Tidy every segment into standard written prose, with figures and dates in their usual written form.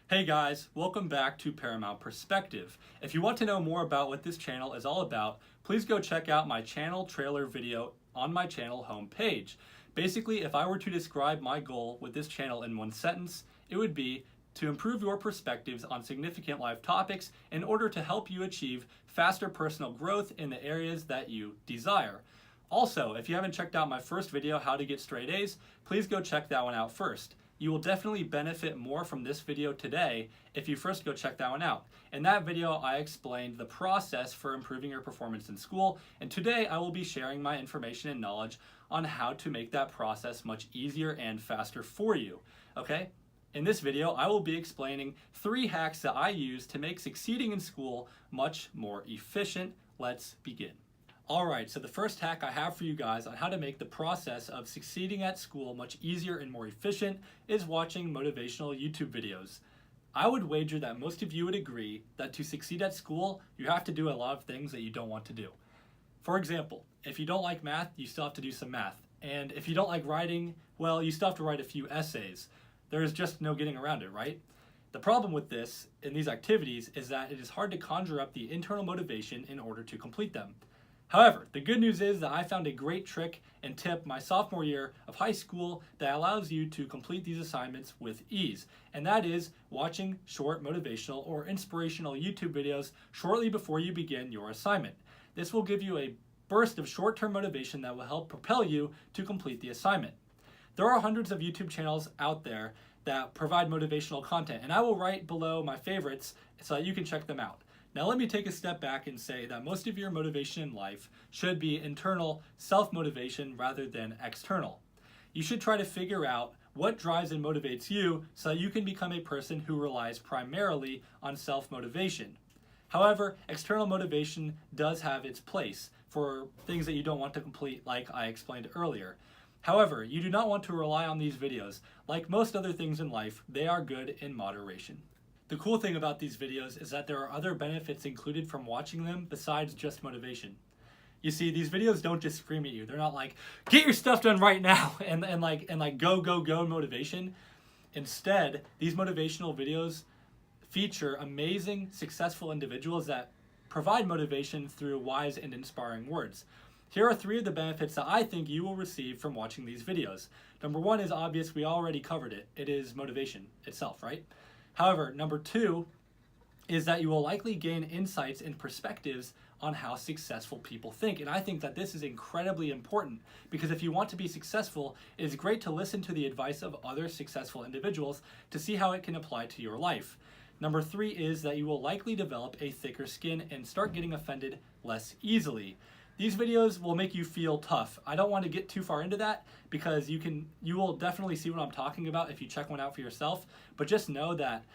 Hey guys, welcome back to Paramount Perspective. If you want to know more about what this channel is all about, please go check out my channel trailer video on my channel homepage. Basically, if I were to describe my goal with this channel in one sentence, it would be to improve your perspectives on significant life topics in order to help you achieve faster personal growth in the areas that you desire. Also, if you haven't checked out my first video, How to Get Straight A's, please go check that one out first. You will definitely benefit more from this video today if you first go check that one out. In that video, I explained the process for improving your performance in school, and today I will be sharing my information and knowledge on how to make that process much easier and faster for you, okay? In this video, I will be explaining 3 hacks that I use to make succeeding in school much more efficient. Let's begin. Alright, so the first hack I have for you guys on how to make the process of succeeding at school much easier and more efficient is watching motivational YouTube videos. I would wager that most of you would agree that to succeed at school, you have to do a lot of things that you don't want to do. For example, if you don't like math, you still have to do some math. And if you don't like writing, well, you still have to write a few essays. There is just no getting around it, right? The problem with this in these activities is that it is hard to conjure up the internal motivation in order to complete them. However, the good news is that I found a great trick and tip my sophomore year of high school that allows you to complete these assignments with ease, and that is watching short motivational or inspirational YouTube videos shortly before you begin your assignment. This will give you a burst of short-term motivation that will help propel you to complete the assignment. There are hundreds of YouTube channels out there that provide motivational content, and I will write below my favorites so that you can check them out. Now let me take a step back and say that most of your motivation in life should be internal self-motivation rather than external. You should try to figure out what drives and motivates you so that you can become a person who relies primarily on self-motivation. However, external motivation does have its place for things that you don't want to complete, like I explained earlier. However, you do not want to rely on these videos. Like most other things in life, they are good in moderation. The cool thing about these videos is that there are other benefits included from watching them besides just motivation. You see, these videos don't just scream at you. They're not like, get your stuff done right now and like go motivation. Instead, these motivational videos feature amazing, successful individuals that provide motivation through wise and inspiring words. Here are 3 of the benefits that I think you will receive from watching these videos. Number 1 is obvious, we already covered it. It is motivation itself, right? However, number 2 is that you will likely gain insights and perspectives on how successful people think. And I think that this is incredibly important because if you want to be successful, it is great to listen to the advice of other successful individuals to see how it can apply to your life. Number 3 is that you will likely develop a thicker skin and start getting offended less easily. These videos will make you feel tough. I don't want to get too far into that because you will definitely see what I'm talking about if you check one out for yourself, but just know that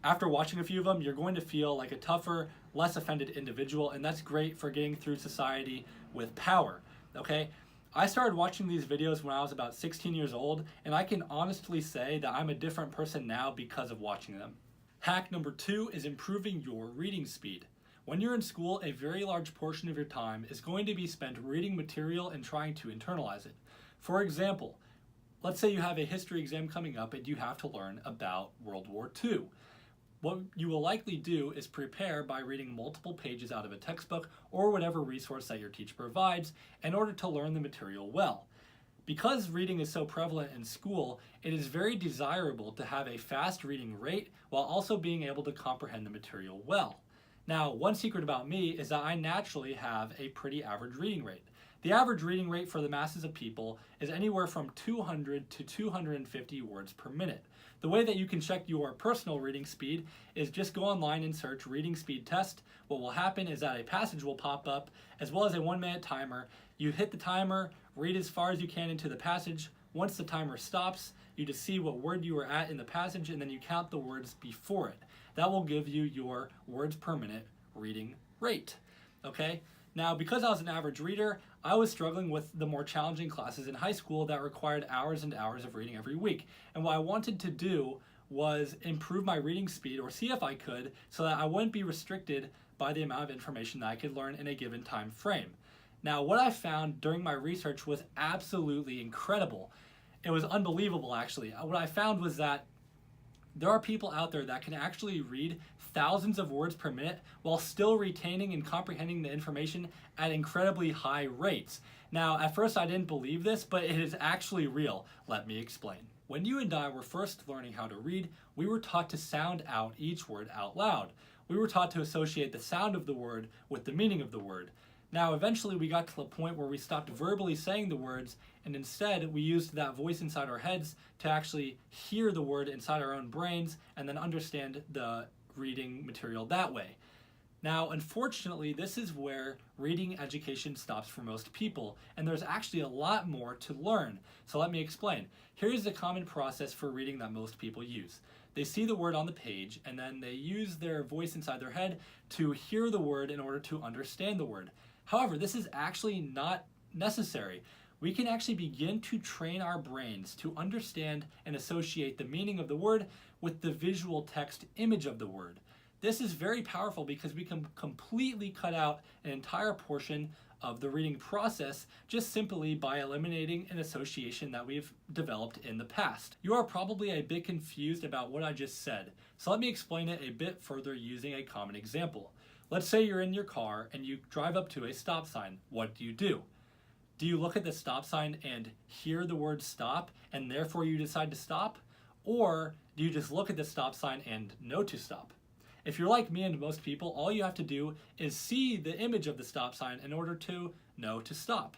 after watching a few of them, you're going to feel like a tougher, less offended individual, and that's great for getting through society with power, okay? I started watching these videos when I was about 16 years old, and I can honestly say that I'm a different person now because of watching them. Hack number 2 is improving your reading speed. When you're in school, a very large portion of your time is going to be spent reading material and trying to internalize it. For example, let's say you have a history exam coming up and you have to learn about World War II. What you will likely do is prepare by reading multiple pages out of a textbook or whatever resource that your teacher provides in order to learn the material well. Because reading is so prevalent in school, it is very desirable to have a fast reading rate while also being able to comprehend the material well. Now, one secret about me is that I naturally have a pretty average reading rate. The average reading rate for the masses of people is anywhere from 200 to 250 words per minute. The way that you can check your personal reading speed is just go online and search reading speed test. What will happen is that a passage will pop up as well as a 1-minute timer. You hit the timer, read as far as you can into the passage. Once the timer stops, you just see what word you were at in the passage and then you count the words before it. That will give you your words per minute reading rate, okay? Now, because I was an average reader, I was struggling with the more challenging classes in high school that required hours and hours of reading every week. And what I wanted to do was improve my reading speed or see if I could so that I wouldn't be restricted by the amount of information that I could learn in a given time frame. Now, what I found during my research was absolutely incredible. It was unbelievable, actually. What I found was that There are people out there that can actually read thousands of words per minute while still retaining and comprehending the information at incredibly high rates. Now, at first I didn't believe this, but it is actually real. Let me explain. When you and I were first learning how to read, we were taught to sound out each word out loud. We were taught to associate the sound of the word with the meaning of the word. Now, eventually we got to the point where we stopped verbally saying the words, and instead we used that voice inside our heads to actually hear the word inside our own brains and then understand the reading material that way. Now, unfortunately, this is where reading education stops for most people, and there's actually a lot more to learn. So let me explain. Here's the common process for reading that most people use. They see the word on the page, and then they use their voice inside their head to hear the word in order to understand the word. However, this is actually not necessary. We can actually begin to train our brains to understand and associate the meaning of the word with the visual text image of the word. This is very powerful because we can completely cut out an entire portion of the reading process just simply by eliminating an association that we've developed in the past. You are probably a bit confused about what I just said, so let me explain it a bit further using a common example. Let's say you're in your car and you drive up to a stop sign. What do? Do you look at the stop sign and hear the word stop and therefore you decide to stop? Or do you just look at the stop sign and know to stop? If you're like me and most people, all you have to do is see the image of the stop sign in order to know to stop.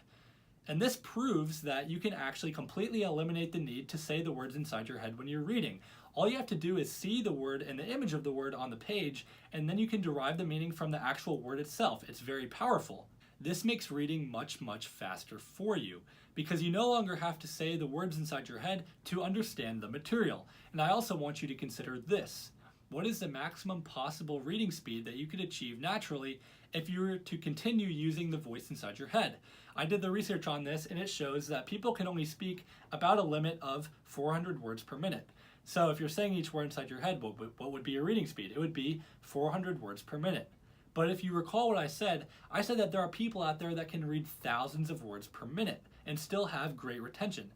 And this proves that you can actually completely eliminate the need to say the words inside your head when you're reading. All you have to do is see the word and the image of the word on the page, and then you can derive the meaning from the actual word itself. It's very powerful. This makes reading much, much faster for you because you no longer have to say the words inside your head to understand the material. And I also want you to consider this. What is the maximum possible reading speed that you could achieve naturally if you were to continue using the voice inside your head? I did the research on this, and it shows that people can only speak about a limit of 400 words per minute. So if you're saying each word inside your head, what would be your reading speed? It would be 400 words per minute. But if you recall what I said that there are people out there that can read thousands of words per minute and still have great retention.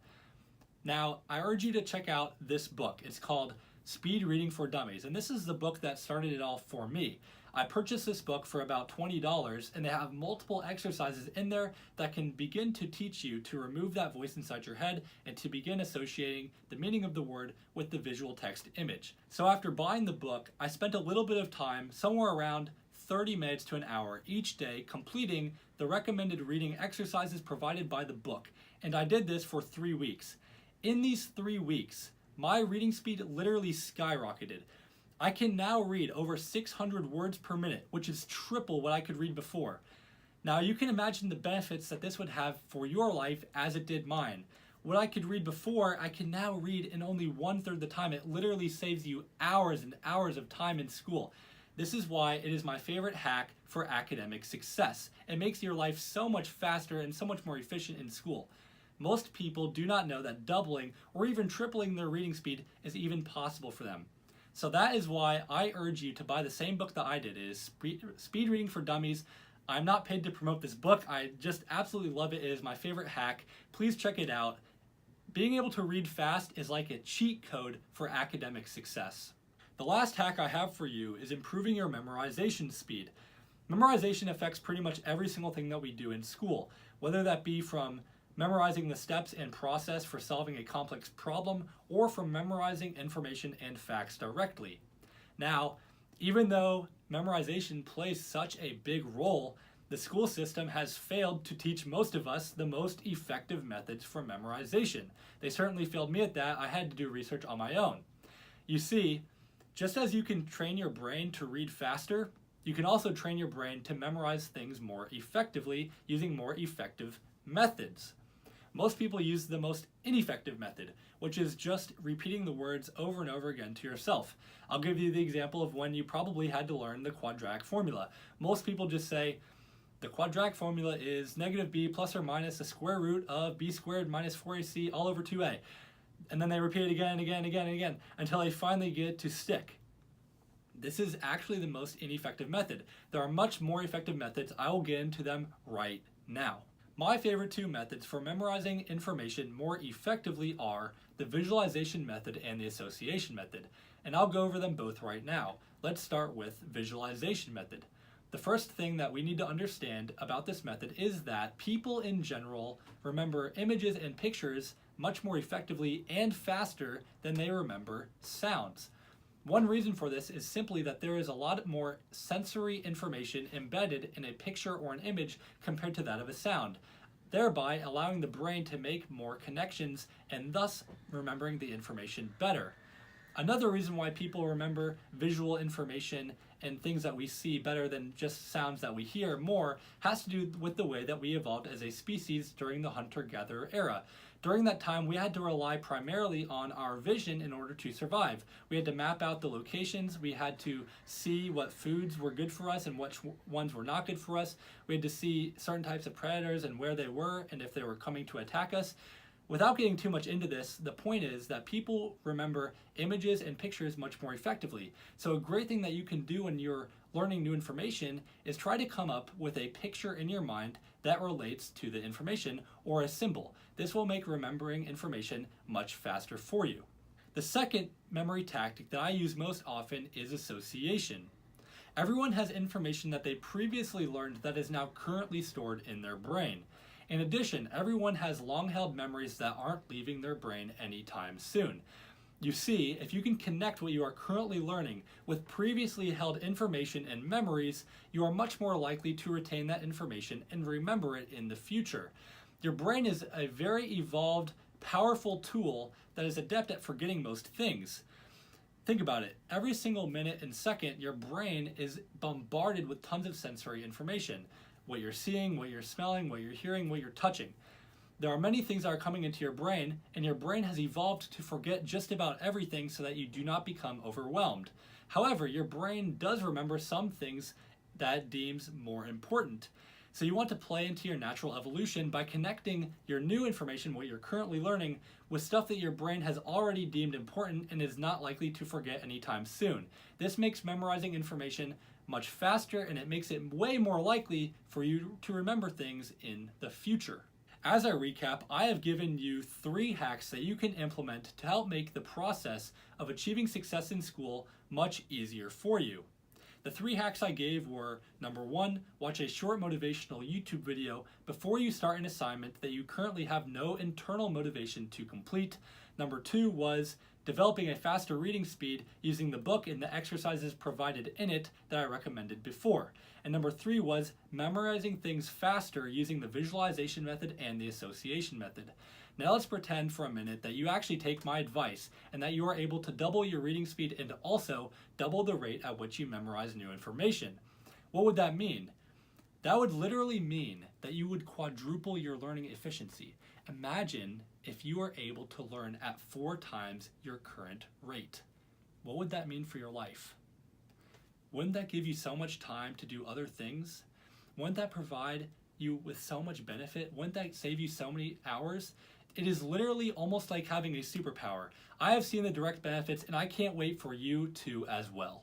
Now, I urge you to check out this book. It's called Speed Reading for Dummies, and this is the book that started it all for me. I purchased this book for about $20, and they have multiple exercises in there that can begin to teach you to remove that voice inside your head and to begin associating the meaning of the word with the visual text image. So after buying the book, I spent a little bit of time, somewhere around 30 minutes to an hour each day, completing the recommended reading exercises provided by the book, and I did this for 3 weeks. In these 3 weeks, my reading speed literally skyrocketed. I can now read over 600 words per minute, which is triple what I could read before. Now you can imagine the benefits that this would have for your life as it did mine. What I could read before, I can now read in only 1/3 the time. It literally saves you hours and hours of time in school. This is why it is my favorite hack for academic success. It makes your life so much faster and so much more efficient in school. Most people do not know that doubling or even tripling their reading speed is even possible for them. So that is why I urge you to buy the same book that I did. It is Speed Reading for Dummies. I'm not paid to promote this book. I just absolutely love it. It is my favorite hack. Please check it out. Being able to read fast is like a cheat code for academic success. The last hack I have for you is improving your memorization speed. Memorization affects pretty much every single thing that we do in school, whether that be from memorizing the steps and process for solving a complex problem, or from memorizing information and facts directly. Now, even though memorization plays such a big role, the school system has failed to teach most of us the most effective methods for memorization. They certainly failed me at that. I had to do research on my own. You see, just as you can train your brain to read faster, you can also train your brain to memorize things more effectively using more effective methods. Most people use the most ineffective method, which is just repeating the words over and over again to yourself. I'll give you the example of when you probably had to learn the quadratic formula. Most people just say, the quadratic formula is negative b plus or minus the square root of b squared minus 4ac all over 2a. And then they repeat it again and again and again and again until they finally get it to stick. This is actually the most ineffective method. There are much more effective methods. I will get into them right now. My favorite two methods for memorizing information more effectively are the visualization method and the association method. and I'll go over them both right now. Let's start with visualization method. The first thing that we need to understand about this method is that people in general remember images and pictures much more effectively and faster than they remember sounds. One reason for this is simply that there is a lot more sensory information embedded in a picture or an image compared to that of a sound, thereby allowing the brain to make more connections and thus remembering the information better. Another reason why people remember visual information and things that we see better than just sounds that we hear more has to do with the way that we evolved as a species during the hunter-gatherer era. During that time, we had to rely primarily on our vision in order to survive. We had to map out the locations, we had to see what foods were good for us and which ones were not good for us. We had to see certain types of predators and where they were and if they were coming to attack us. Without getting too much into this, the point is that people remember images and pictures much more effectively. So a great thing that you can do when you're learning new information is try to come up with a picture in your mind that relates to the information or a symbol. This will make remembering information much faster for you. The second memory tactic that I use most often is association. Everyone has information that they previously learned that is now currently stored in their brain. In addition, everyone has long-held memories that aren't leaving their brain anytime soon. You see, if you can connect what you are currently learning with previously held information and memories, you are much more likely to retain that information and remember it in the future. Your brain is a very evolved, powerful tool that is adept at forgetting most things. Think about it. Every single minute and second, your brain is bombarded with tons of sensory information. What you're seeing, what you're smelling, what you're hearing, what you're touching. There are many things that are coming into your brain, and your brain has evolved to forget just about everything so that you do not become overwhelmed. However, your brain does remember some things that it deems more important. So you want to play into your natural evolution by connecting your new information, what you're currently learning, with stuff that your brain has already deemed important and is not likely to forget anytime soon. This makes memorizing information much faster, and it makes it way more likely for you to remember things in the future. As I recap, I have given you 3 hacks that you can implement to help make the process of achieving success in school much easier for you. The 3 hacks I gave were: number 1, watch a short motivational YouTube video before you start an assignment that you currently have no internal motivation to complete. Number 2 was developing a faster reading speed using the book and the exercises provided in it that I recommended before. And number 3 was memorizing things faster using the visualization method and the association method. Now let's pretend for a minute that you actually take my advice and that you are able to double your reading speed and also double the rate at which you memorize new information. What would that mean? That would literally mean that you would quadruple your learning efficiency. Imagine if you are able to learn at 4 times your current rate. What would that mean for your life? Wouldn't that give you so much time to do other things? Wouldn't that provide you with so much benefit? Wouldn't that save you so many hours? It is literally almost like having a superpower. I have seen the direct benefits, and I can't wait for you to as well.